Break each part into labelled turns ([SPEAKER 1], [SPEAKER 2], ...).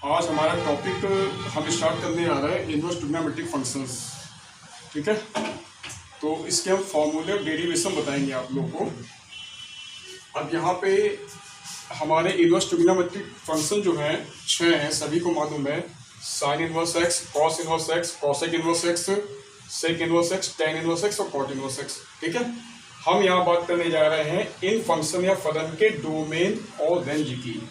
[SPEAKER 1] आज हमारा टॉपिक हम स्टार्ट करने आ रहा है इनवर्स ट्रिग्नोमेट्रिक फंक्शंस। ठीक है, तो इसके हम फॉर्मूले और डेरिवेशन बताएंगे आप लोग को। अब यहाँ पे हमारे इनवर्स ट्रिग्नोमेट्रिक फंक्शन जो है 6 हैं, सभी को मालूम है। Sine inverse x, cos inverse x, cosec inverse x, sec inverse x, tan inverse x और कॉट इनवर्स एक्स। ठीक है, हम यहाँ बात करने जा रहे हैं इन फंक्शन या फलन के डोमेन और रेंज की,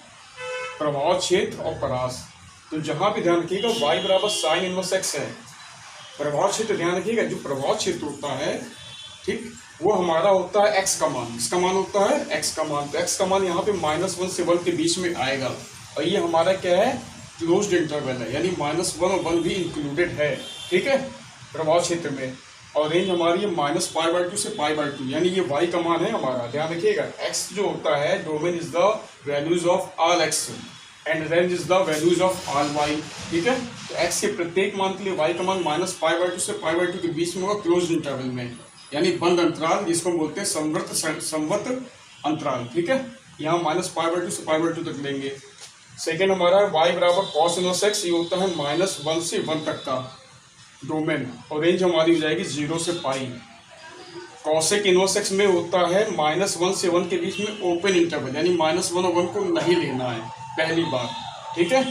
[SPEAKER 1] प्रभाव क्षेत्र और परास। तो जहां भी ध्यान रखिएगा y बराबर साइन इनवर्स एक्स है, प्रभाव क्षेत्र ध्यान रखिएगा, जो प्रभाव क्षेत्र होता है ठीक वो हमारा होता है x का मान। इसका मान होता है x का मान। तो x का मान यहाँ पे -1 से 1 के बीच में आएगा और ये हमारा क्या है, क्लोज्ड इंटरवल है, यानी -1 और 1 भी इंक्लूडेड है। ठीक है, प्रभाव क्षेत्र में। और रेंज हमारी है -π/2 से π/2, यानी ये y का मान है हमारा। ध्यान रखिएगा x जो होता है, domain is the values of all x and range is the values of all y। ठीक है, तो x के प्रत्येक मान के लिए y का मान -π/2 से π/2 के बीच में होगा, क्लोज्ड इंटरवल में, यानी बंद अंतराल, जिसको बोलते हैं समवर्त अंतराल। ठीक है, यहाँ -π/2 से π/2 तक लेंगे। सेकेंड हमारा है y बराबर कॉस इनवर्स एक्स, ये होता है -1 से 1 तक का डोमेन और रेंज हमारी हो जाएगी 0 से पाई। कॉसेक इनवर्स एक्स में होता है -1 से 1 के बीच में ओपन इंटरवल, यानी -1 और 1 को नहीं लेना है पहली बार। ठीक है,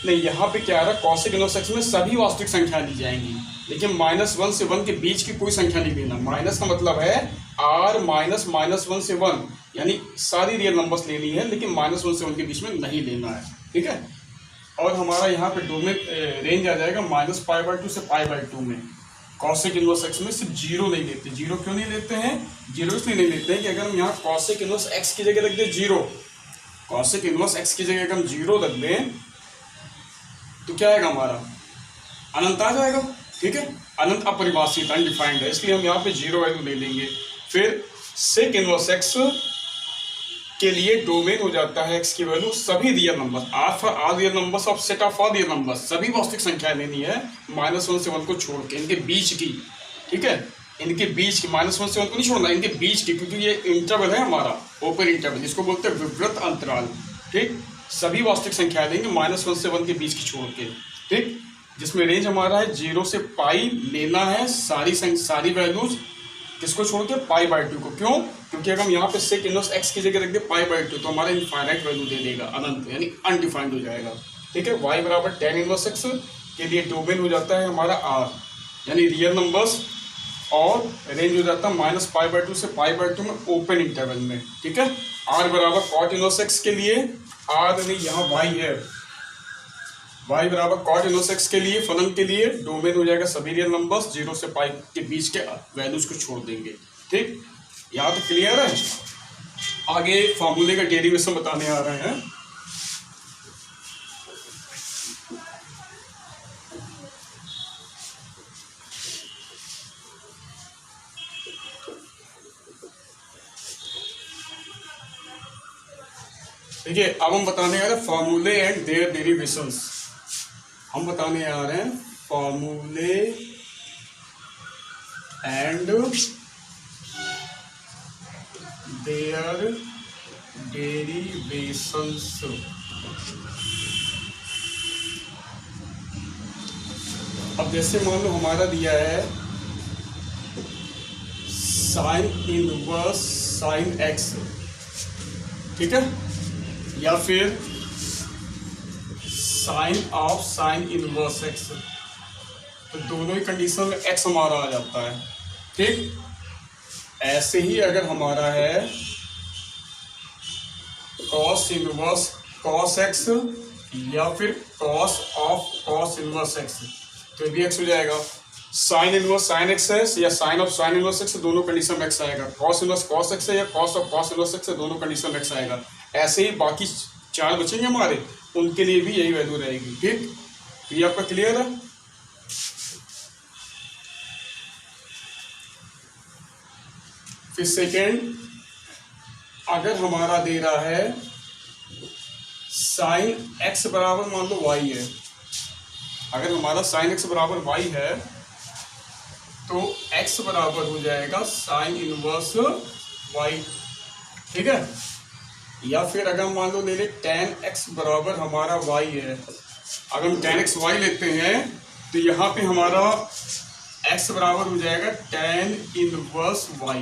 [SPEAKER 1] नहीं यहाँ पे क्या आ रहा है, कॉसेक इनवर्स एक्स में सभी वास्तविक संख्या ली जाएंगी, लेकिन -1 से 1 के बीच की कोई संख्या नहीं लेना। माइनस का मतलब है r -1 से 1, यानी सारी रियल नंबर्स लेनी है, लेकिन -1 से 1 के बीच में नहीं लेना है। ठीक है, और हमारा यहाँ पे डोमेन रेंज आ जाएगा -π/2 से π/2 में। कॉसेक इनवर्स एक्स में सिर्फ 0 नहीं लेते। 0 क्यों नहीं लेते हैं? 0 इसलिए नहीं लेते हैं कि अगर हम यहाँ कॉसेक इनवर्स एक्स की जगह रख दें 0, कॉसेक इनवर्स एक्स की जगह अगर हम 0 रख दें तो क्या आएगा, हमारा अनंत आ जाएगा। ठीक है, अनंत अपरिभाषित, अनडिफाइंड है, इसलिए हम यहाँ पे 0 वैल्यू ले लेंगे। फिर सेक इनवर्स एक्स के लिए डोमेन हो जाता है x की वैल्यू सभी real number, R for all real numbers of set of all real numbers, सभी वास्तविक संख्या लेनी है -1 से 1 को छोड़ के, इनके बीच की। ठीक है, इनके बीच की, -1 से 1 को नहीं छोड़ना, इनके बीच की, क्योंकि ये इंटरवल है हमारा, ओपन इंटरवल, जिसको बोलते हैं विवृत अंतराल। ठीक, सभी वास्तविक संख्या लेंगे -1 से 1 के बीच की छोड़ के। ठीक, जिसमें रेंज हमारा है 0 से पाई लेना है सारी वैल्यूज, किसको छोड़ के, π/2 को। क्यों? क्योंकि अगर हम यहाँ पे सेक इनवर्स एक्स की जगह रख दे π/2 तो हमारा इनफाइनाइट वैल्यू दे देगा, अनंत, यानी अनडिफाइंड हो जाएगा। ठीक है, y बराबर tan इनवर्स एक्स के लिए डोमेन हो जाता है हमारा r, यानी रियल नंबर्स, और रेंज हो जाता है -π/2 से π/2 में ओपन इंटरवल में। ठीक है, r बराबर कॉट इनवर्स एक्स के लिए, r नहीं यहाँ y है, y बराबर कॉट इनवर्स एक्स के लिए, फलन के लिए डोमेन हो जाएगा सभी रियल नंबर्स, 0 से पाई के बीच के वैल्यूज को छोड़ देंगे। ठीक, यहाँ तो क्लियर है। आगे फॉर्मूले का डेरिवेशन बताने आ रहे हैं। देखिए, अब हम बताने आ रहे हैं फॉर्मूले एंड देयर डेरिवेशंस। हम बताने आ रहे हैं फॉर्मूले एंड देयर डेरिवेशंस। अब जैसे मान लो हमारा दिया है साइन इनवर्स साइन एक्स, ठीक है, या फिर sine of sine inverse x, तो दोनों ही कंडीशन में x हमारा आ जाता है। ठीक, ऐसे ही अगर हमारा है कॉस इनवर्स कॉस एक्स या फिर cos of cos inverse x, तो भी x हो जाएगा। साइन इनवर्स साइन एक्स है या sine of sine inverse x, दोनों कंडीशन में x आएगा। कॉस इनवर्स कॉस एक्स है या cos of cos inverse x, दोनों कंडीशन में x आएगा। ऐसे ही बाकी 4 बचेंगे हमारे, उनके लिए भी यही वैल्यू रहेगी। ठीक, ये आपका क्लियर है। फिर सेकेंड, अगर हमारा दे रहा है साइन एक्स बराबर मान लो y है, अगर हमारा साइन एक्स बराबर y है तो x बराबर हो जाएगा साइन इनवर्स y। ठीक है, या फिर अगर मान लो ले ले tan x बराबर हमारा y है, अगर हम tan x y लेते हैं तो यहाँ पे हमारा x बराबर हो जाएगा tan इनवर्स y।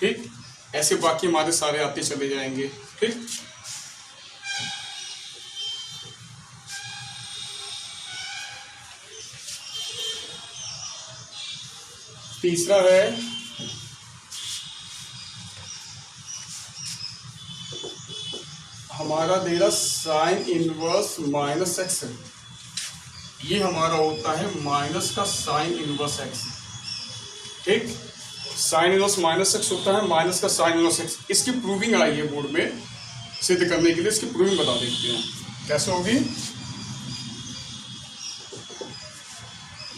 [SPEAKER 1] ठीक, ऐसे बाकी हमारे सारे आते चले जाएंगे। ठीक, तीसरा है हमारा दे रहा साइन इनवर्स माइनस एक्स, ये हमारा होता है माइनस का साइन इनवर्स एक्स। ठीक, साइन इनवर्स माइनस एक्स होता है माइनस का साइन इनवर्स एक्स। इसकी प्रूविंग आई है बोर्ड में, सिद्ध करने के लिए इसकी प्रूविंग बता देते हैं कैसे होगी।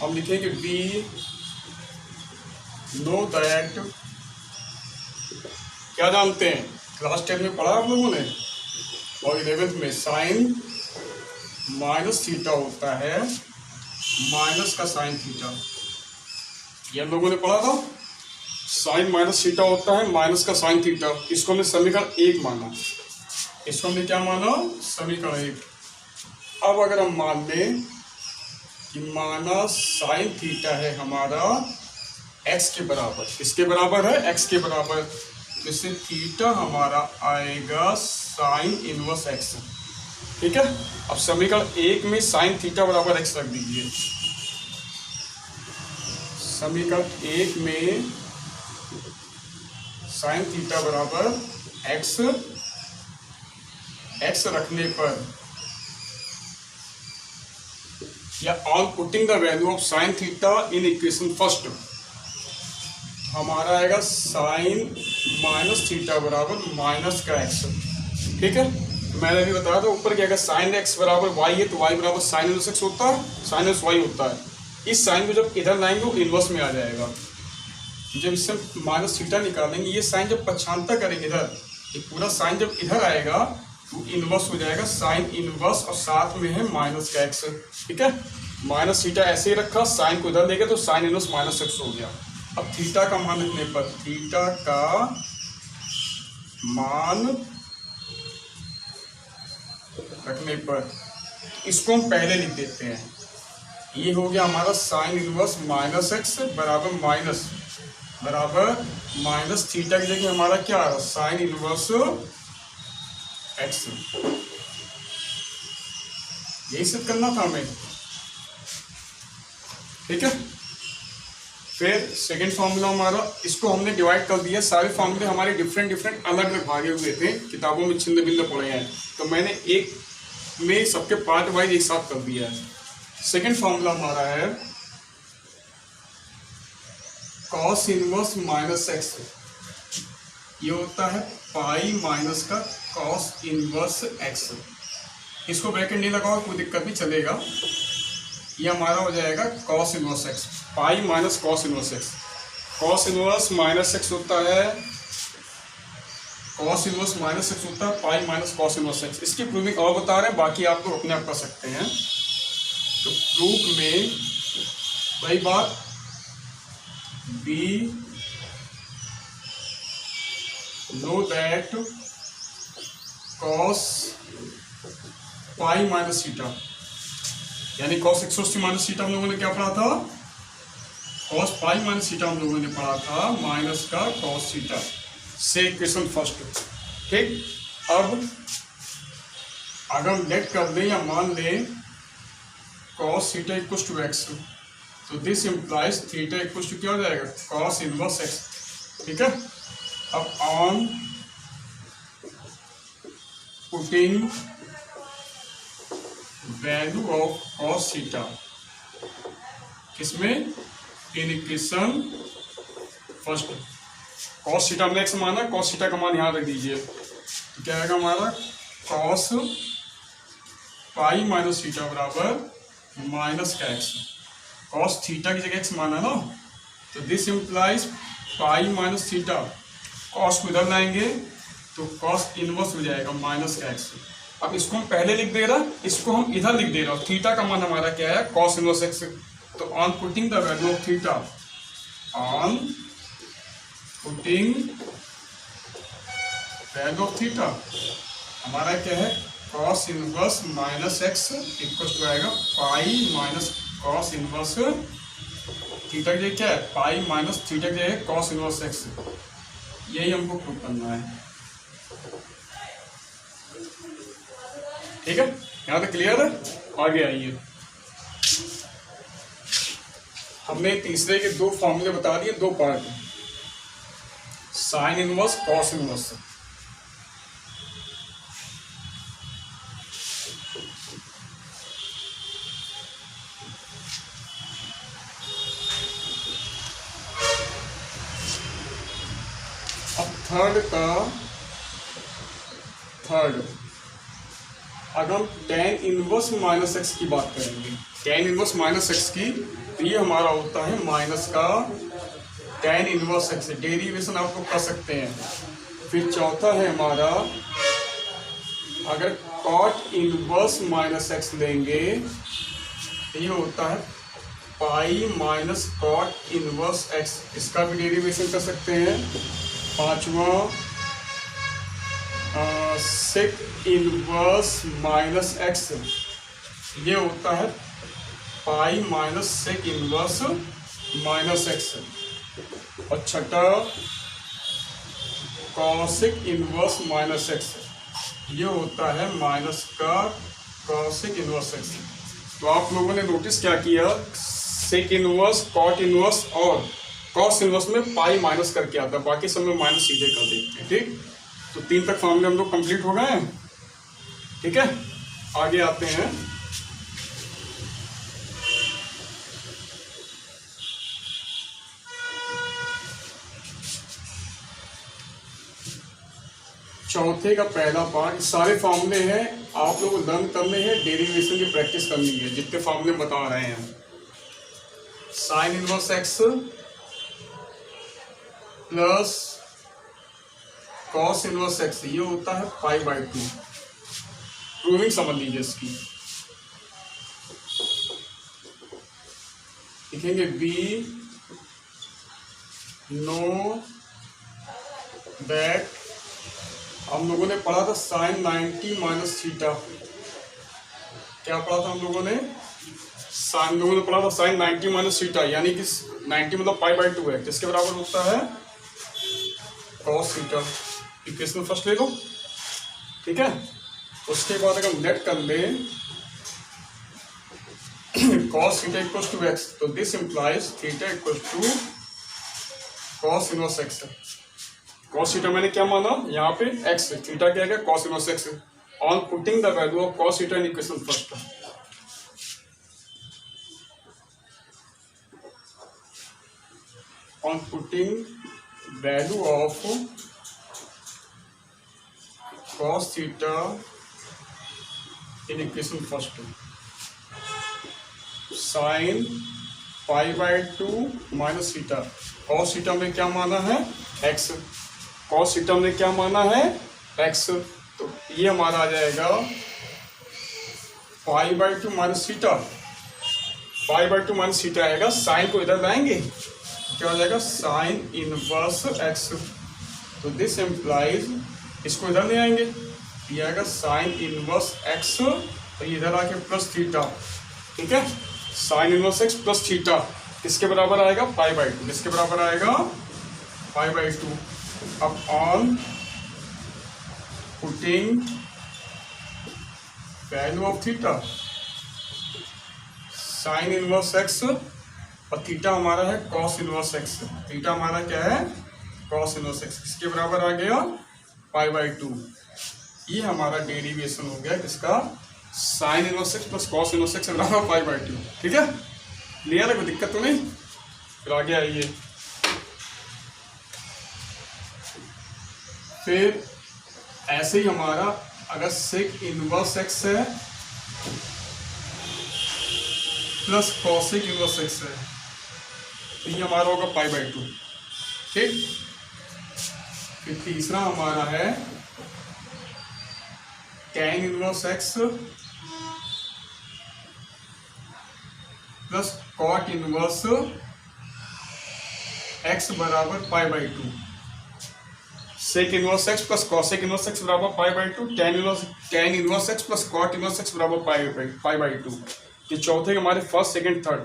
[SPEAKER 1] हम लिखेंगे वी नो दैट, क्या जानते हैं क्लास 10 में पढ़ा आप लोगों ने और 11th में साइन माइनस थीटा होता है माइनस का साइन थीटा, ये हम लोगों ने पढ़ा था। साइन माइनस थीटा होता है माइनस का साइन थीटा, इसको हमने समीकरण 1 माना, इसको हमने क्या माना, समीकरण 1। अब अगर हम मान लें कि माना साइन थीटा है हमारा x के बराबर, किसके बराबर है, x के बराबर, तो इससे थीटा हमारा आएगा साइन इनवर्स x। ठीक है, अब समीकरण 1 में साइन थीटा बराबर x रख दीजिए। समीकरण 1 में साइन थीटा बराबर x, x रखने पर या on putting the value of sine theta in equation first, हमारा आएगा साइन माइनस थीटा बराबर माइनस का x। ठीक है, मैंने अभी बताया था ऊपर क्या है, साइन x बराबर y है तो y बराबर साइन इनवर्स x होता है, साइन इनवर्स y होता है। इस साइन को जब इधर लाएंगे वो इनवर्स में आ जाएगा। जब इससे माइनस थीटा निकालेंगे, ये साइन जब पक्षांतर करेंगे इधर, ये पूरा साइन जब इधर आएगा तो इनवर्स हो जाएगा साइन इनवर्स और साथ में है माइनस का x। ठीक है, माइनस थीटा ऐसे ही रखा, साइन को इधर लेंगे तो साइन इनवर्स माइनस x हो गया। अब थीटा का मान रखने पर, थीटा का मान रखने पर इसको हम पहले लिख देते हैं, ये हो गया हमारा साइन इनवर्स माइनस एक्स बराबर माइनस थीटा की जगह हमारा क्या आ रहा, साइन इनवर्स एक्स। यही सिद्ध करना था हमें। ठीक है, फिर सेकेंड फार्मूला हमारा, इसको हमने डिवाइड कर दिया। सारे फार्मूले हमारे डिफरेंट अलग अलग भागे हुए थे, किताबों में छिन्न भिन्न पड़े हैं, तो मैंने एक में सबके पार्ट वाइज एक साथ कर दिया है। सेकेंड फार्मूला हमारा है कॉस इनवर्स माइनस एक्स, ये होता है पाई माइनस का कॉस इनवर्स एक्स। इसको ब्रैकेट नहीं लगाओ कोई दिक्कत नहीं चलेगा, ये हमारा हो जाएगा कॉस इनवर्स एक्स, पाई minus cos inverse x. Cos inverse minus x होता है, कॉस इनवर्स माइनस एक्स होता है pi minus cos inverse x. इसकी प्रूविंग और बता रहे हैं, बाकी आप लोग अपने आप कर सकते हैं। तो प्रूफ में वही बात, be know that cos pi minus theta, यानी कॉस 180 माइनस थीटा हम लोगों ने क्या पढ़ा था, कॉस पाई माइनस थीटा हम लोगों ने पढ़ा था माइनस का कॉस थीटा से इक्वेशन फर्स्ट। ठीक, अब अगर हम लेट कर दें या मान लें cos theta equal to X, तो this implies theta equal to क्या हो जाएगा, कॉस इनवर्स एक्स। ठीक है, अब on putting value of cos theta किसमें, in equation first. Cos theta हमने एक्स माना, कॉस थीटा का मान यहाँ रख दीजिए, तो क्या आएगा हमारा कॉस पाई माइनस थीटा बराबर माइनस का एक्स। कॉस थीटा की जगह एक्स माना ना, तो this implies pi minus theta, cos को इधर लाएंगे तो कॉस इनवर्स हो जाएगा माइनस का एक्स। अब इसको हम पहले लिख दे रहा, इसको हम इधर लिख दे रहा, थीटा का मान हमारा क्या है, कॉस इनवर्स एक्स। तो on putting the value of theta, on putting value of theta हमारा क्या है, cos inverse minus X equal to आएगा pi minus cos inverse theta की जगह क्या है, पाई माइनस थीटा की जगह कॉस इनवर्स एक्स। यही हमको प्रूव करना है। ठीक है, यहाँ तक क्लियर है। आगे आइए, हमने तीसरे के दो फॉर्मूले बता दिए, दो part, sine inverse cos inverse. अब थर्ड अगर हम टेन इनवर्स माइनस एक्स की बात करेंगे, टेन इनवर्स माइनस एक्स की, तो ये हमारा होता है माइनस का टेन इनवर्स एक्स। डेरिवेशन आप लोग कर सकते हैं। फिर चौथा है हमारा, अगर कॉट इनवर्स माइनस एक्स लेंगे तो ये होता है pi minus cot inverse x, इसका भी डेरिवेशन कर सकते हैं। पांचवा सेक इनवर्स माइनस एक्स, ये होता है pi minus sec inverse minus x. और छठा कॉसिक इनवर्स माइनस एक्स, ये होता है माइनस का कॉसिक इनवर्स एक्स। तो आप लोगों ने नोटिस क्या किया, सेक इनवर्स, कॉट इनवर्स और कॉस इनवर्स में पाई माइनस करके आता है, बाकी सब में माइनस सीधे कर देते हैं। ठीक, तो 3 तक फॉर्मूले हम लोग कंप्लीट हो गए हैं। ठीक है, आगे आते हैं। चौथे का पहला पार्ट, सारे फॉर्मूले हैं, आप लोग लर्न करने हैं, डेरिवेशन की प्रैक्टिस करनी है, जितने फॉर्मूले बता रहे हैं। Sign inverse x plus cos inverse x, ये होता है पाई बाई 2। प्रूविंग समझ लीजिए इसकी, लिखेंगे बी नो दैट, हम लोगों ने पढ़ा था साइन 90 माइनस थीटा। क्या पढ़ा था हम लोगों ने, पढ़ा था साइन 90 माइनस थीटा, यानी कि 90 मतलब पाई बाई 2 है, किसके बराबर होता है, कॉस थीटा। इक्वेशन फर्स्ट ले लो। ठीक है, उसके बाद अगर नेट कर ले cos theta equal to X, तो this implies theta equal to cos inverse x. Cos theta मैंने क्या माना यहाँ पे एक्स, थीटा क्या है, cos inverse X. On putting the value of cos theta in equation first, on putting value of cos theta in equation first, sin pi by 2 minus theta, cos theta में क्या माना है x, cos theta में क्या माना है x, तो ये हमारा आ जाएगा पाई by 2 minus theta, pi by 2 minus theta आएगा, साइन को इधर लाएंगे, क्या हो जाएगा साइन इनवर्स एक्स। तो दिस एम्प्लाइज, इसको इधर ले आएंगे, ये आएगा साइन इनवर्स एक्स, तो इधर आके प्लस थीटा। ठीक है, sine inverse x plus theta किसके बराबर आएगा, पाई बाई 2, किसके बराबर आएगा, पाई बाई 2। अब on putting value of theta, sign inverse x और थीटा हमारा है कॉस इनवर्स एक्स, थीटा हमारा क्या है कॉस इनवर्स एक्स, किसके बराबर आ गया, पाई बाई 2। ये हमारा डेरिवेशन हो गया किसका, sign inverse x plus cos inverse x बराबर पाई बाई 2। ठीक है, क्लियर है, कोई दिक्कत तो नहीं। फिर आगे आइए, फिर ऐसे ही हमारा अगर सेक इनवर्स एक्स है प्लस कॉसिक इनवर्स एक्स है, तो ये हमारा होगा पाई बाई 2। ठीक, फिर तीसरा हमारा है tan inverse x plus cot inverse x बराबर pi by 2। Sec inverse x plus cosec inverse x बराबर pi by two, tan inverse x plus cot inverse x बराबर पाई बाई टू। ये चौथे के हमारे फर्स्ट सेकंड थर्ड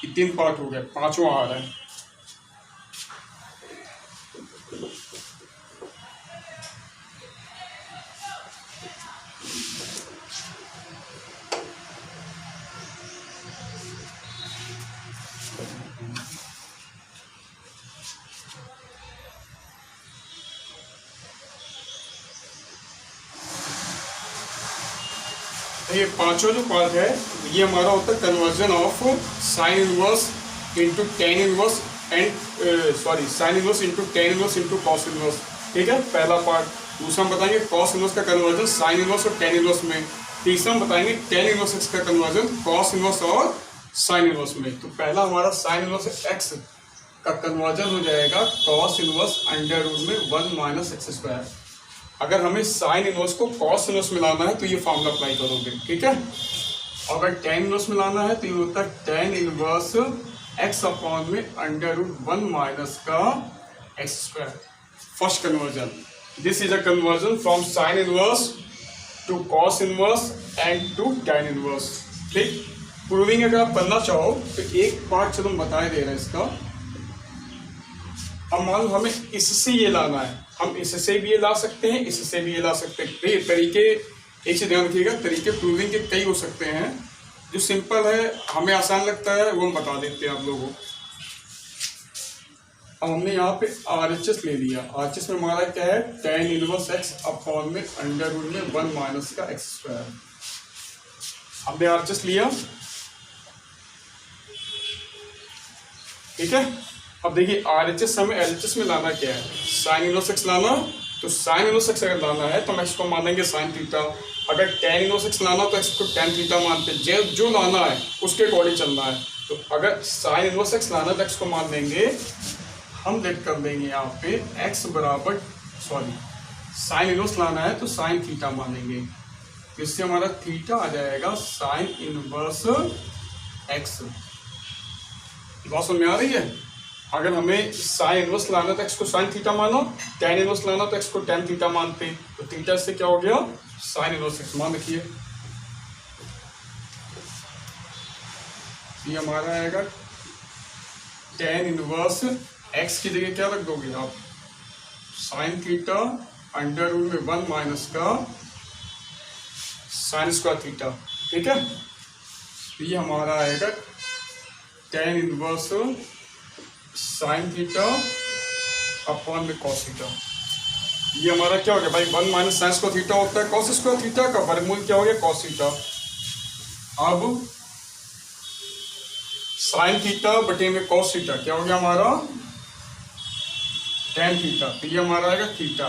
[SPEAKER 1] ये 3 part हो गए, पांचवा आ रहा है। ये पांचों जो पार्ट है ये हमारा होता है conversion of sine inverse into tan inverse and sine inverse into tan inverse into cos inverse. ठीक है, पहला पार्ट। दूसरा हम बताएंगे कॉस इनवर्स का कन्वर्जन साइन इनवर्स और टेन इनवर्स में। तीसरा हम बताएंगे टेन इनवर्स एक्स का कन्वर्जन कॉस इनवर्स और साइन इनवर्स में। तो पहला हमारा साइन इनवर्स एक्स का कन्वर्जन हो जाएगा कॉस इनवर्स अंडर रूट में 1 माइनस एक्स स्क्वायर। अगर हमें साइन इनवर्स को कॉस इनवर्स में लाना है तो ये फॉर्मूला अप्लाई करोगे। ठीक है, अगर टेन इनवर्स में लाना है तो ये होता है टेन इनवर्स एक्स अपॉन में अंडर रूट 1 माइनस का x square. First conversion, this is a conversion from sine inverse to cos inverse and to tan inverse. ठीक, प्रूविंग अगर आप करना चाहो तो एक पार्ट चलो हम बताए दे रहे हैं इसका। अब मान लो हमें इससे ये लाना है, हम इससे भी ये ला सकते हैं, इससे भी ये ला सकते हैं। तो ये तरीके, एक से ध्यान रखिएगा, तरीके प्रूविंग के कई हो सकते हैं। जो सिंपल है हमें आसान लगता है वो हम बता देते हैं आप लोगों को। अब हमने यहाँ पे RHS ले लिया। RHS में हमारा क्या है, टेन इनवर्स एक्स अपॉन में अंडर रूट में 1 माइनस का एक्स स्क्वायर। हमने RHS लिया। ठीक है, अब देखिए RHS हमें LHS में लाना क्या है, साइन इनवर्स एक्स लाना। तो साइन इनवर्स एक्स अगर लाना है तो हम एक्स को मानेंगे साइन थीटा। अगर टेन इनवर्स एक्स लाना तो एक्स को टेन थीटा मानते हैं। जो लाना है उसके अकॉर्डिंग चलना है। तो अगर साइन इनवर्स एक्स लाना है तो एक्स को मान देंगे, हम लेट कर देंगे यहाँ पे एक्स बराबर साइन इनवर्स लाना है तो साइन थीटा मानेंगे। तो इससे हमारा थीटा आ जाएगा साइन इनवर्स एक्स। बात समझ में आ रही है? अगर हमें साइन इनवर्स लाना तो एक्स को साइन थीटा मानो, टेन इनवर्स लाना तो एक्स को टेन थीटा मानते। तो थीटा से क्या हो गया, साइन इनवर्स एक्स मान रखिए। ये हमारा आएगा टेन इनवर्स एक्स की जगह क्या रख दोगे आप, साइन थीटा अंडर रूट में 1 माइनस का साइन स्क्वायर थीटा। ठीक है, ये हमारा आएगा tan inverse sine theta upon में कॉस थीटा। ये हमारा क्या हो गया भाई, 1 माइनस साइन स्क्वायर थीटा होता है कॉस स्क्वायर थीटा का वर्गमूल क्या हो गया कॉस थीटा। अब साइन थीटा बटे में कॉस थीटा क्या हो गया हमारा टेन थीटा। तो ये हमारा आएगा थीटा।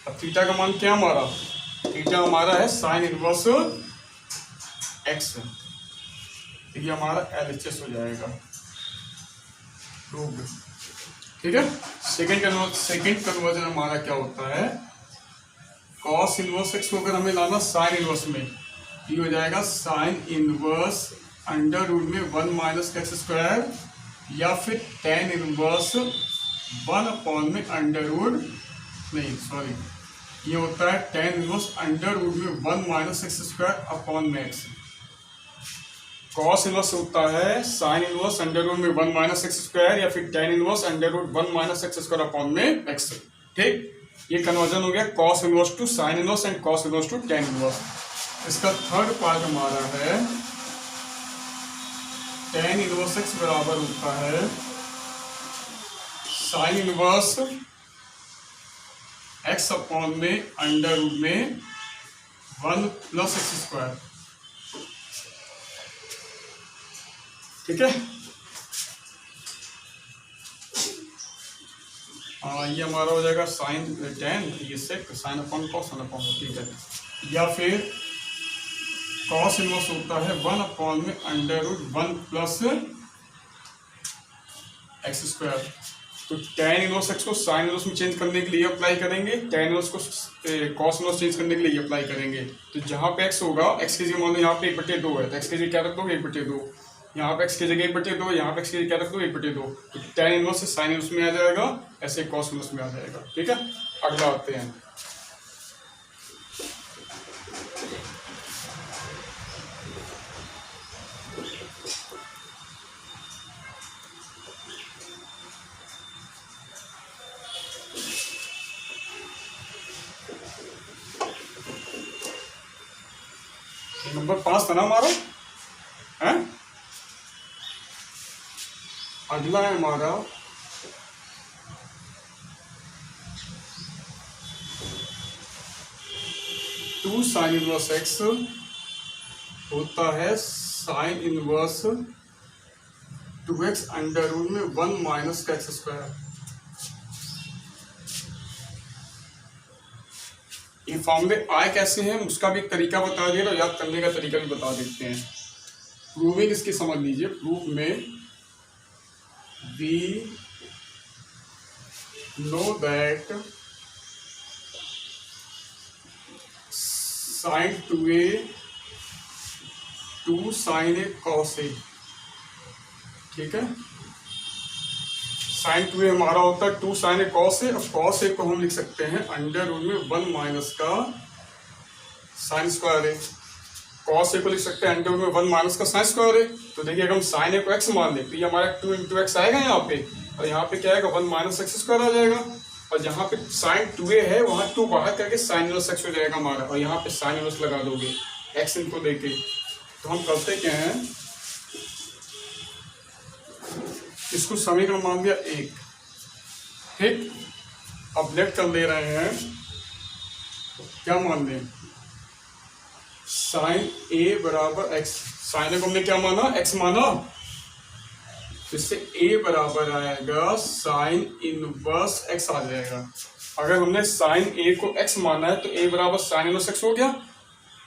[SPEAKER 1] अब थीटा का मान क्या हमारा, थीटा हमारा है साइन इनवर्स एक्स। तो ये हमारा LHS हो जाएगा। ठीक है, सेकंड कन्वर्जन हमारा क्या होता है, कॉस इनवर्स एक्स को अगर हमें लाना साइन इनवर्स में, ये हो जाएगा साइन इनवर्स अंडर रूट में 1 माइनस एक्स स्क्वायर, या फिर टेन इनवर्स 1 अपॉन में अंडर रूट ये होता है टेन इनवर्स अंडर रूट में 1 माइनस एक्स स्क्वायर अपॉन में एक्स। कॉस इनवर्स होता है साइन इनवर्स अंडर रूट में 1 माइनस एक्स स्क्वायर, या फिर tan inverse under root 1 minus x square upon में एक्स। ठीक, ये कन्वर्जन हो गया cos inverse to sine inverse and cos inverse to tan inverse. इसका थर्ड पार्ट हमारा है टेन इनवर्स एक्स बराबर होता है साइन इनवर्स एक्स अपॉन में अंडर रूट में 1 प्लस एक्स स्क्वायर। ठीक है, ये हमारा हो जाएगा साइन टेन, ये सेक साइन अपॉन कॉस 1 अपॉन। ठीक है, या फिर कॉस इनवर्स होता है 1 अपॉन में under root 1 plus x square. तो टेन इनवर्स एक्स को साइन इनवर्स में चेंज करने के लिए अप्लाई करेंगे, टेन इनवर्स को कॉस इनवर्स चेंज करने के लिए अप्लाई करेंगे। तो जहाँ पे एक्स होगा, एक्स की जगह मान लो यहाँ पे 1/2 है, तो एक्स की जगह क्या रख दोगे 1/2। यहाँ पे x की जगह 1/2, यहाँ पे x की जगह क्या रख दो 1/2, तो tan इनवर्स से sin इनवर्स में आ जाएगा, ऐसे cos इनवर्स में आ जाएगा। ठीक है, अगला आते हैं। नंबर 5 था ना हमारा, है? अगला है हमारा टू साइन इनवर्स एक्स होता है sine inverse 2x under root में 1 माइनस का एक्स स्क्वायर। ये फॉर्मूले आए कैसे हैं उसका भी एक तरीका बता दिया, और याद करने का तरीका भी बता देते हैं। प्रूविंग इसकी समझ लीजिए। प्रूफ में we know that sine 2a 2 sine A cos A. ठीक है, साइन 2a हमारा होता है 2 साइन ए कॉस ए, और कॉस ए को हम लिख सकते हैं अंडर रूट में 1 माइनस का साइन स्क्वायर ए। कॉस ए को लिख सकते हैं अंडर रूट में 1 माइनस का साइन स्क्वायर ए। तो देखिए अगर हम साइन ए को एक्स मान लें तो ये हमारा 2 इंटू एक्स आएगा यहाँ पे, और यहाँ पे क्या आएगा 1 माइनस एक्स स्क्वायर आ जाएगा, और जहाँ पे साइन 2a है वहाँ 2 बाहर करके साइन इनवर्स एक्स हो जाएगा हमारा, और यहाँ पे साइन इनवर्स लगा दोगे एक्स इनको लेके। तो हम करते क्या हैं, इसको समीकरण मान दिया 1। ठीक, अब लेट कर ले रहे हैं, क्या मान लें, साइन a बराबर एक्स। साइन ए को हमने क्या माना, एक्स माना, तो इससे a बराबर आएगा साइन इनवर्स एक्स आ जाएगा। अगर हमने साइन a को x माना है तो a बराबर साइन इनवर्स एक्स हो गया।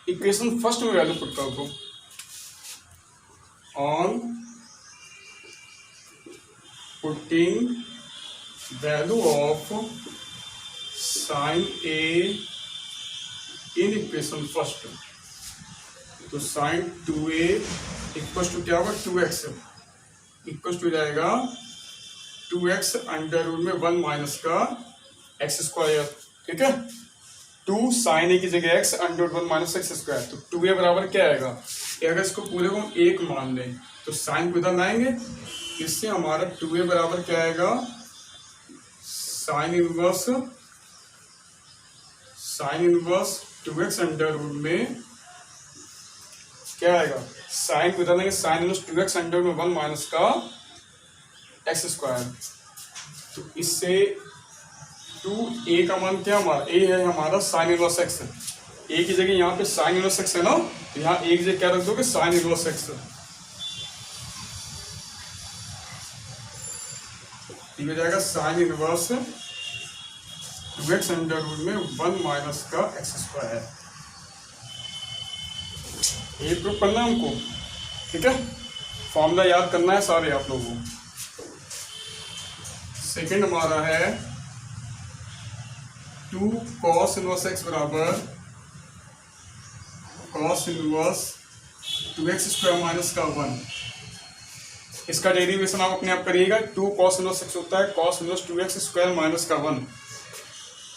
[SPEAKER 1] इक्वेशन फर्स्ट में वैल्यू पुट कर दो, on putting value of sine a in equation first, तो साइन 2a इक्वल टू क्या होगा 2x, इक्वल टू जाएगा 2x अंडर रूट में 1 माइनस का एक्स स्क्वायर। ठीक है, 2 साइन ए की जगह x under root 1 minus x square, तो 2a बराबर क्या आएगा, अगर इसको पूरे को हम 1 मान लें तो साइन को इधर लाएंगे, इससे हमारा 2a बराबर क्या आएगा, sine inverse 2x under root में क्या आएगा, साइन को इधर लेंगे, साइन इनवर्स 2x अंडर में 1 माइनस का एक्स स्क्वायर। तो इससे 2a का मान क्या हमारा, a है हमारा साइन इनवर्स एक्स। a की जगह यहाँ पे साइन इनवर्स एक्स है ना, तो यहाँ a की जगह क्या रख दोगे, साइन इनवर्स एक्स। ये हो जाएगा sine inverse 2x under root में 1 माइनस का एक्स स्क्वायर। ये प्रूफ करना है हमको। ठीक है, फॉर्मूला याद करना है सारे आप लोगों को। सेकंड हमारा है 2 cos इनवर्स x बराबर cos inverse 2x square minus का 1। इसका डेरिवेशन आप अपने आप करिएगा। 2 cos इनवर्स x होता है cos inverse 2x square minus का 1।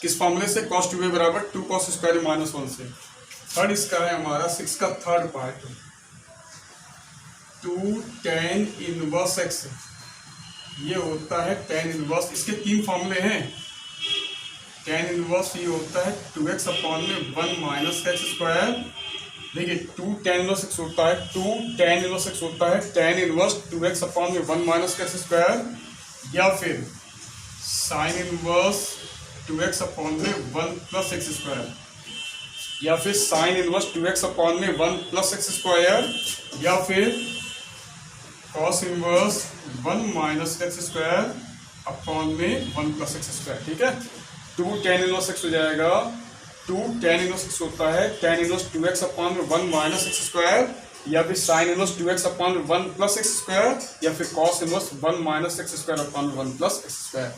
[SPEAKER 1] किस फॉर्मूले से, cos 2a बराबर 2 cos स्क्वायर माइनस 1 से। थर्ड इसका है हमारा 6 का third part, 2 tan inverse x, ये होता है tan इनवर्स, इसके 3 फॉर्मूले हैं। tan इनवर्स ये होता है 2x अपॉन में 1 माइनस का एक्स स्क्वायर। देखिए 2 tan इनवर्स x होता है, 2 tan इनवर्स x होता है tan इनवर्स 2x अपॉन में 1 माइनस का एक्स स्क्वायर, या फिर साइन इनवर्स 2x अपॉन में 1 प्लस एक्स स्क्वायर, या फिर साइन इनवर्स 2x अपॉन में 1 प्लस एक्स स्क्वायर, या फिर cos inverse 1 minus x square upon में 1 प्लस एक्स स्क्वायर। ठीक है, 2 tan इनवर्स x हो जाएगा, 2 tan इनवर्स x होता है tan इनवर्स 2x अपॉन में 1 माइनस एक्स स्क्वायर, या फिर साइन इनवर्स 2x अपॉन में 1 प्लस एक्स स्क्वायर, या फिर cos inverse 1 minus x square upon में 1 प्लस एक्स स्क्वायर।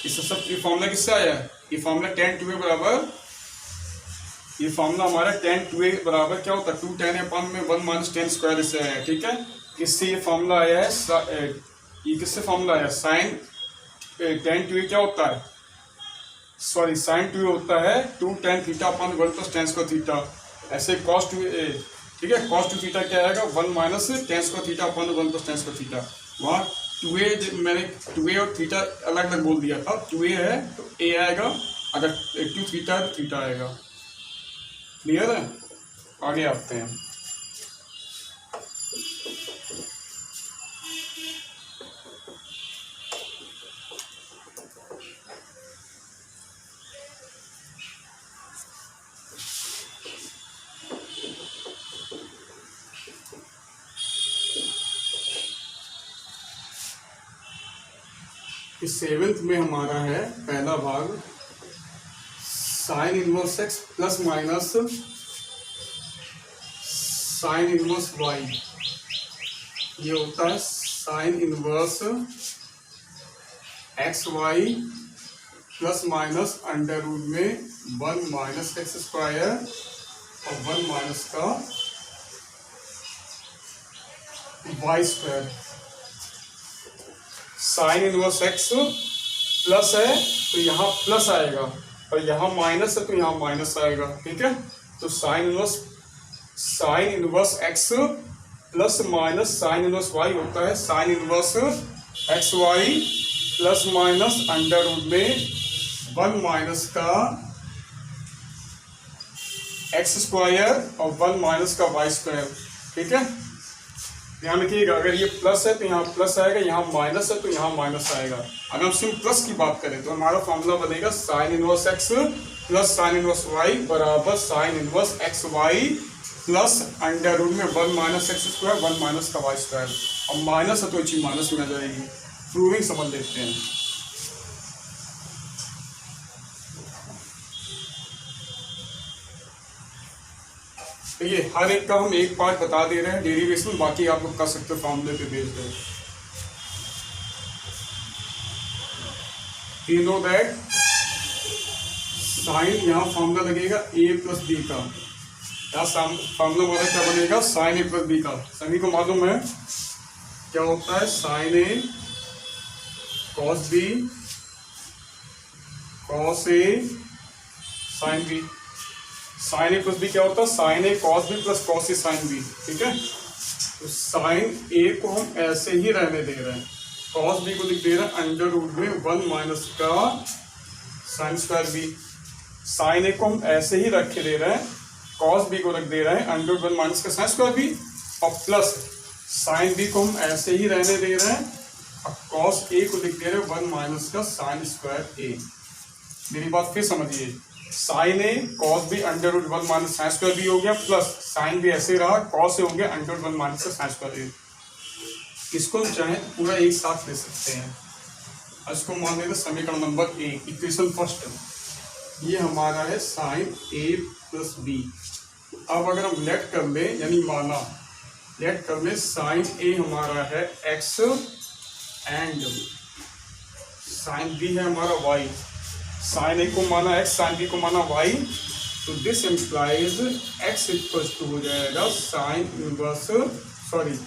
[SPEAKER 1] इससे सब ये फॉर्मूला किससे आया है, ये फॉर्मूला tan 2a बराबर ये फॉर्मूला हमारा tan 2a बराबर क्या होता है 2 tan अपन में 1 माइनस tan स्क्वायर से आया है, ठीक है। किससे ये फॉर्मूला आया है, ये किससे फॉर्मूला आया है, साइन tan 2a क्या होता है, सॉरी साइन 2a होता है 2 tan थीटा अपन 1 प्लस tan स्क्वायर थीटा। ऐसे cos 2a, ठीक है, cos 2 थीटा क्या आएगा 1 माइनस tan स्क्वायर थीटा अपन 1 प्लस tan स्क्वायर थीटा। वहाँ 2a मैंने 2a और थीटा अलग अलग बोल दिया था, 2a है तो a आएगा, अगर 2 थीटा है तो थीटा आएगा। क्लियर है, आगे आते हैं। इस 7th में हमारा है पहला भाग sine inverse x plus minus sine inverse y. ये होता है sine inverse x Y plus minus under root में 1 माइनस एक्स स्क्वायर और 1 माइनस का Y square. Sine inverse x plus है तो यहाँ प्लस आएगा और यहाँ माइनस है तो यहाँ माइनस आएगा, ठीक है। तो sine inverse x plus minus sine inverse y होता है sine inverse x Y plus minus under root में 1 माइनस का एक्स स्क्वायर और 1 माइनस का वाई स्क्वायर, ठीक है। ध्यान रखिएगा, अगर ये प्लस है तो यहाँ प्लस आएगा, यहाँ माइनस है तो यहाँ माइनस आएगा। अगर हम सिर्फ प्लस की बात करें तो हमारा फॉर्मूला बनेगा sine inverse x plus sine inverse Y बराबर sine inverse x Y plus under root में 1 माइनस एक्स स्क्वायर 1 माइनस का वाई स्क्वायर। और माइनस है तो चीज माइनस में आ जाएगी। प्रूविंग समझ लेते हैं। तो ये हर एक का हम एक पार्ट बता दे रहे हैं डेरिवेशन, बाकी आप लोग कर सकते हो फॉर्मूले पे बेस्ड है। यू नो दैट साइन यहाँ फॉर्मूला लगेगा a प्लस बी का, यहाँ फॉर्मूला हमारा क्या बनेगा साइन a प्लस बी का। सभी को मालूम है क्या होता है sine a cos b cos a sine b। Sine a plus b क्या होता है sine A cos b plus cos a sine b, ठीक है। तो साइन ए को हम ऐसे ही रहने दे रहे हैं, कॉस बी को लिख दे रहे हैं अंडर रूट में 1 माइनस का साइन स्क्वायर बी। साइन ए को हम ऐसे ही रख के दे रहे हैं, कॉस बी को रख दे रहे हैं अंडर रूट 1 माइनस का साइन स्क्वायर बी, और प्लस साइन बी को हम ऐसे ही रहने दे रहे हैं और कॉस ए को लिख दे रहे हैं 1 माइनस का साइन स्क्वायर ए। मेरी बात फिर समझिए, साइन ए cos b under root 1 minus sine square b हो गया, प्लस साइन बी ऐसे रहा कॉस ए हो गया अंडर रूट 1 माइनस का साइन स्क्वायर ए। इसको हम चाहें पूरा एक साथ ले सकते हैं। इसको मान लेते समीकरण नंबर 1, इक्वेशन फर्स्ट। ये हमारा है साइन ए प्लस बी। अब अगर हम लेट कर ले, यानी माना लेट कर ले साइन ए हमारा है एक्स एंड साइन बी है हमारा वाई। साइन ए को माना एक्स साइन बी को माना वाई, तो this implies X equal to हो जाएगा sine inverse sorry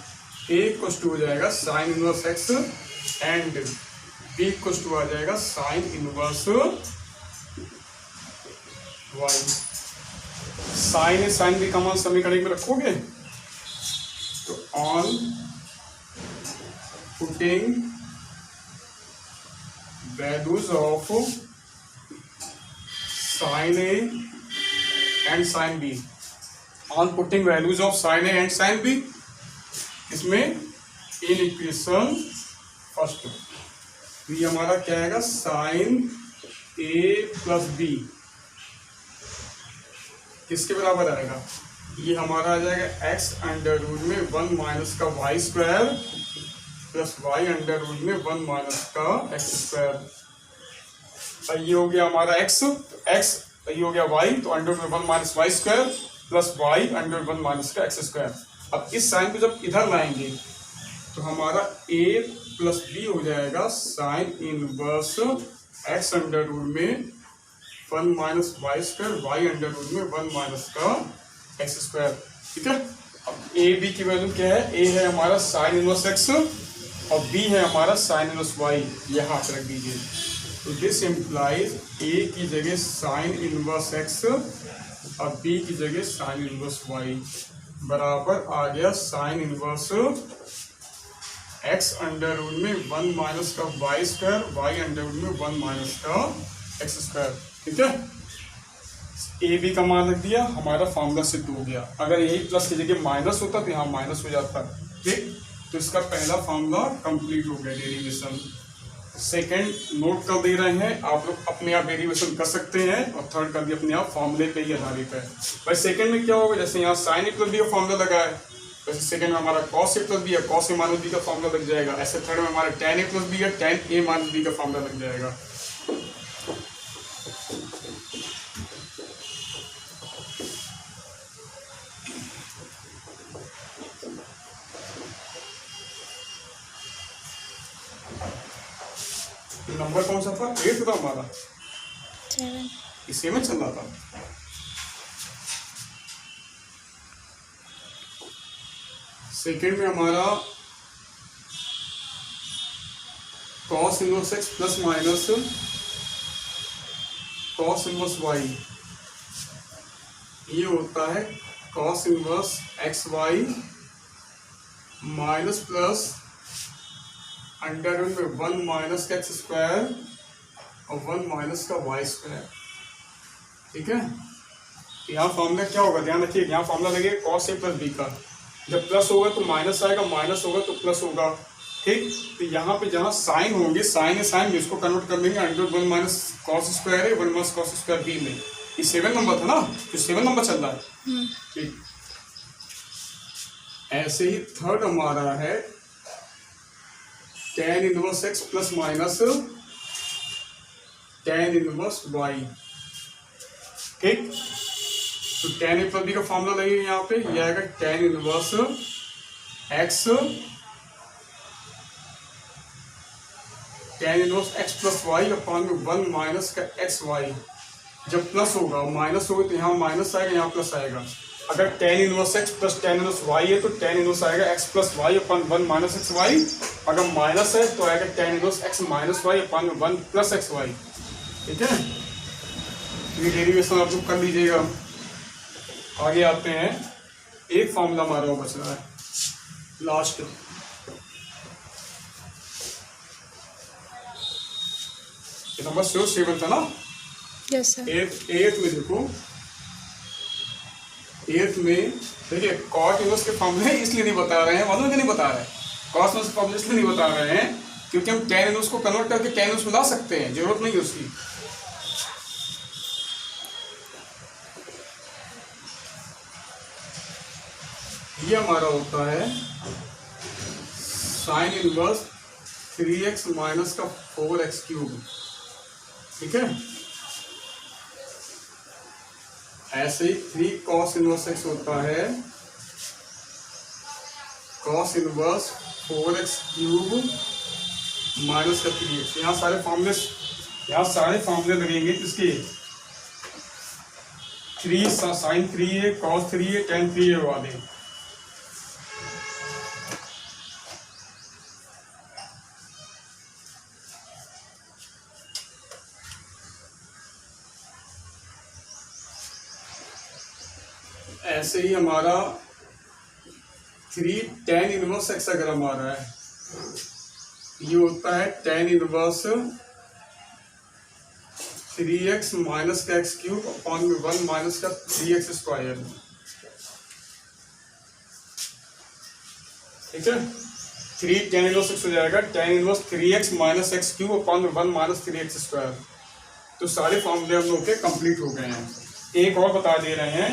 [SPEAKER 1] A equal to हो जाएगा sine inverse X and B equal to आ जाएगा sine inverse Y. Sine A sine B का मान समीकरण में रखोगे तो on putting values of sin A and sin B, on putting values of sin A and sin B, इसमें इन equation first ये हमारा क्या आएगा sin A प्लस बी किसके बराबर आएगा, ये हमारा आ जाएगा x अंडर रूट में 1 माइनस का Y square plus y under root में 1 माइनस का एक्स स्क्वायर। ये हो गया हमारा x, ये हो गया y, तो अंडर रूट में 1 minus y square plus y under root 1 minus का एक्स स्क्वायर। अब इस साइन को जब इधर लाएंगे तो हमारा a प्लस बी हो जाएगा sine inverse x under root में 1 minus y square, y under root में 1 माइनस का एक्स स्क्वायर। ठीक है, अब ए बी की वैल्यू क्या है, ए है हमारा साइन इनवर्स एक्स और बी है हमारा साइन इनवर्स वाई, ये हाथ रख दीजिए। तो दिस इम्प्लाइज ए की जगह साइन इनवर्स एक्स और बी की जगह साइन इनवर्स वाई बराबर आ गया sine inverse x under root में 1 माइनस का Y square, y under root में 1 माइनस का एक्स स्क्वायर। ठीक है, ए बी का मान रख दिया, हमारा फॉर्मूला सिद्ध हो गया। अगर यही प्लस की जगह माइनस होता तो यहाँ माइनस हो जाता। ठीक, तो इसका पहला फॉर्मूला कंप्लीट हो गया डेरिवेशन। सेकंड नोट कर दे रहे हैं, आप लोग अपने आप डेरिवेशन कर सकते हैं, और थर्ड कर दिया अपने आप फॉर्मूले पे ही आधारित है। भाई सेकंड में क्या होगा, जैसे यहाँ साइन ए प्लस बी का फॉर्मूला लगा है, वैसे सेकंड में हमारा कॉस ए प्लस बी है, कॉस ए माइनस बी का फॉर्मूला लग जाएगा। ऐसे थर्ड में हमारा टेन ए प्लस बी है, टेन ए माइनस बी का फॉर्मूला लग जाएगा। नंबर कौन सा था, 8 था हमारा,
[SPEAKER 2] 7
[SPEAKER 1] इसी में चल रहा था। सेकेंड में हमारा cos inverse x plus minus cos inverse y, ये होता है cos inverse x y minus plus under root में 1 माइनस का एक्स स्क्वायर और 1 माइनस का वाई स्क्वायर। ठीक है, यहाँ फॉर्मूला क्या होगा, ध्यान रखिए, यहाँ फॉर्मूला लगेगा कॉस ए प्लस बी का, जब प्लस होगा तो माइनस आएगा, माइनस होगा तो प्लस होगा। ठीक, तो यहाँ पे जहाँ साइन होंगे, साइन है साइन में, इसको कन्वर्ट कर लेंगे अंडर 1 माइनस कॉस स्क्वायर है 1 माइनस कॉस स्क्वायर बी में। ये 7 नंबर था ना, तो 7 नंबर चल रहा है। ठीक, ऐसे ही थर्ड हमारा है tan inverse x plus minus tan inverse y. ठीक, तो टेन ए प्लस बी का फॉर्मूला लगेगा यहाँ पे, ये आएगा tan inverse x, tan inverse x plus y upon में 1 माइनस का एक्स वाई। जब प्लस होगा माइनस होगा तो यहाँ माइनस आएगा, यहाँ प्लस आएगा। अगर tan inverse x plus tan inverse y है तो टेन इनवर्स आएगा x plus y upon 1 minus x y. अगर माइनस है तो आएगा tan inverse x minus y upon में 1 प्लस एक्स वाई। ठीक है, ये डेरिवेशन आप लोग कर लीजिएगा। आगे आते हैं, एक फॉर्मूला हमारा वो बच रहा है लास्ट, नंबर 7 था ना।
[SPEAKER 2] Yes sir.
[SPEAKER 1] एट में देखो, एट में देखिए कॉट इनवर्स के फॉर्मूले इसलिए नहीं बता रहे हैं, मालूम है कि नहीं बता रहे हैं, कॉस इनवर्स के फॉर्मूले इसलिए नहीं बता रहे हैं क्योंकि हम टेन इनवर्स को कन्वर्ट करके टेन इनवर्स में ला सकते हैं, जरूरत नहीं है उसकी। ये हमारा होता है साइन इनवर्स 3x माइनस का 4x क्यूब। ठीक है, ऐसे ही 3 कॉस इनवर्स एक्स होता है cos inverse 4x cube minus का 3x। यहाँ सारे फॉर्मूले लगेंगे किसके, 3 साइन 3 है, कॉस 3 है, टेन 3 है वाले। ऐसे ही हमारा 3 टेन इनवर्स एक्स अगर हमारा है, ये होता है टेन इनवर्स 3x माइनस का एक्स क्यूब अपॉन में 1 माइनस का 3x स्क्वायर। ठीक है, 3 टेन इनवर्स एक्स हो जाएगा tan inverse 3x minus x cube upon में 1 माइनस 3x स्क्वायर। तो सारे फॉर्मूले हम लोग के कंप्लीट हो गए हैं। एक और बता दे रहे हैं,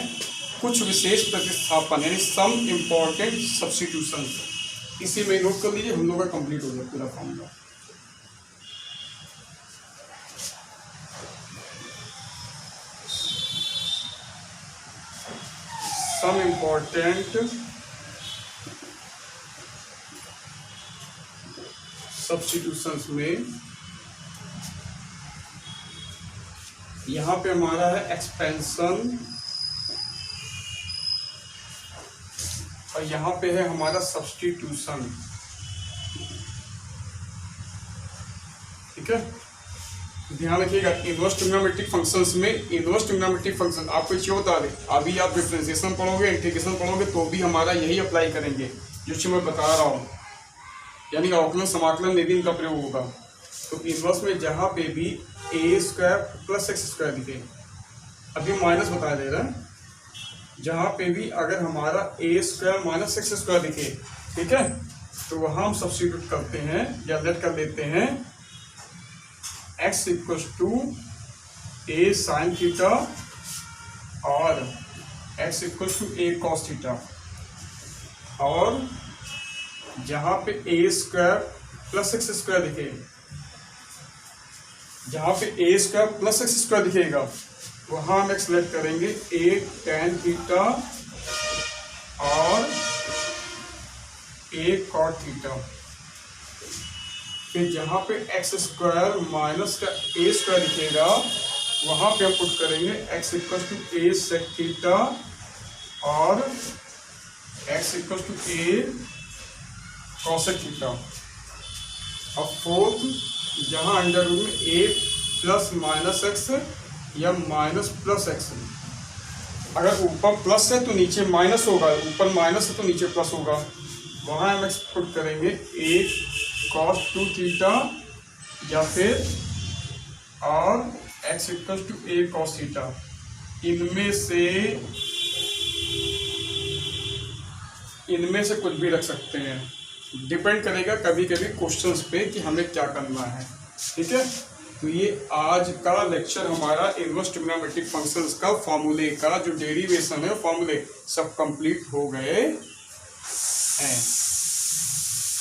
[SPEAKER 1] कुछ विशेष प्रतिस्थापन यानी सम इम्पोर्टेंट सब्स्टिट्यूशन, इसी में नोट कर लीजिए, हम लोग का कंप्लीट हो गया पूरा फॉर्मूला। सम इम्पोर्टेंट सब्स्टिट्यूशंस में यहाँ पे हमारा है एक्सपेंशन और यहाँ पे है हमारा सब्स्टिट्यूशन। ठीक है, ध्यान रखिएगा। इनवर्स ट्रिग्नोमेट्रिक फंक्शंस में इनवर्स ट्रिग्नोमेट्रिक फंक्शन आपको क्यों बता दें, अभी आप डिफरेंशिएशन पढ़ोगे, इंटीग्रेशन पढ़ोगे तो भी हमारा यही अप्लाई करेंगे जो मैं बता रहा हूँ, यानी अवकलन समाकलन निधि का प्रयोग होगा। तो इनवर्स में जहाँ पे भी ए स्क्वायर प्लस एक्स स्क्वायर दिखे, अभी माइनस बता दे रहा है, जहाँ पे भी अगर हमारा ए स्क्वायर माइनस एक्स स्क्वायर दिखे, ठीक है, तो वहाँ हम सब्स्टिट्यूट करते हैं या लेट कर लेते हैं x equals to a sine theta और x equals to a cos theta. और जहाँ पे a square plus x square दिखे, जहाँ पे a square plus x square दिखेगा वहाँ हम सेलेक्ट करेंगे ए टेन थीटा और ए कॉट थीटा। फिर जहाँ पे एक्स स्क्वायर माइनस का ए स्क्वायर दिखेगा वहाँ पे हम पुट करेंगे X equal to A sec theta और x equal to A cosec theta. अब फोर्थ, जहाँ अंडर रूट में ए प्लस माइनस एक्स या माइनस प्लस एक्स, अगर ऊपर प्लस है तो नीचे माइनस होगा, ऊपर माइनस है तो नीचे प्लस होगा, वहाँ हम पुट करेंगे ए कॉस टू थीटा या फिर और x equal to a cos theta. इनमें से कुछ भी रख सकते हैं, डिपेंड करेगा कभी कभी क्वेश्चंस पे कि हमें क्या करना है। ठीक है, तो ये आज का लेक्चर हमारा इनवर्स ट्रिग्नोमेट्रिक फंक्शंस का फॉर्मूले का जो डेरिवेशन है फॉर्मूले सब कंप्लीट हो गए हैं।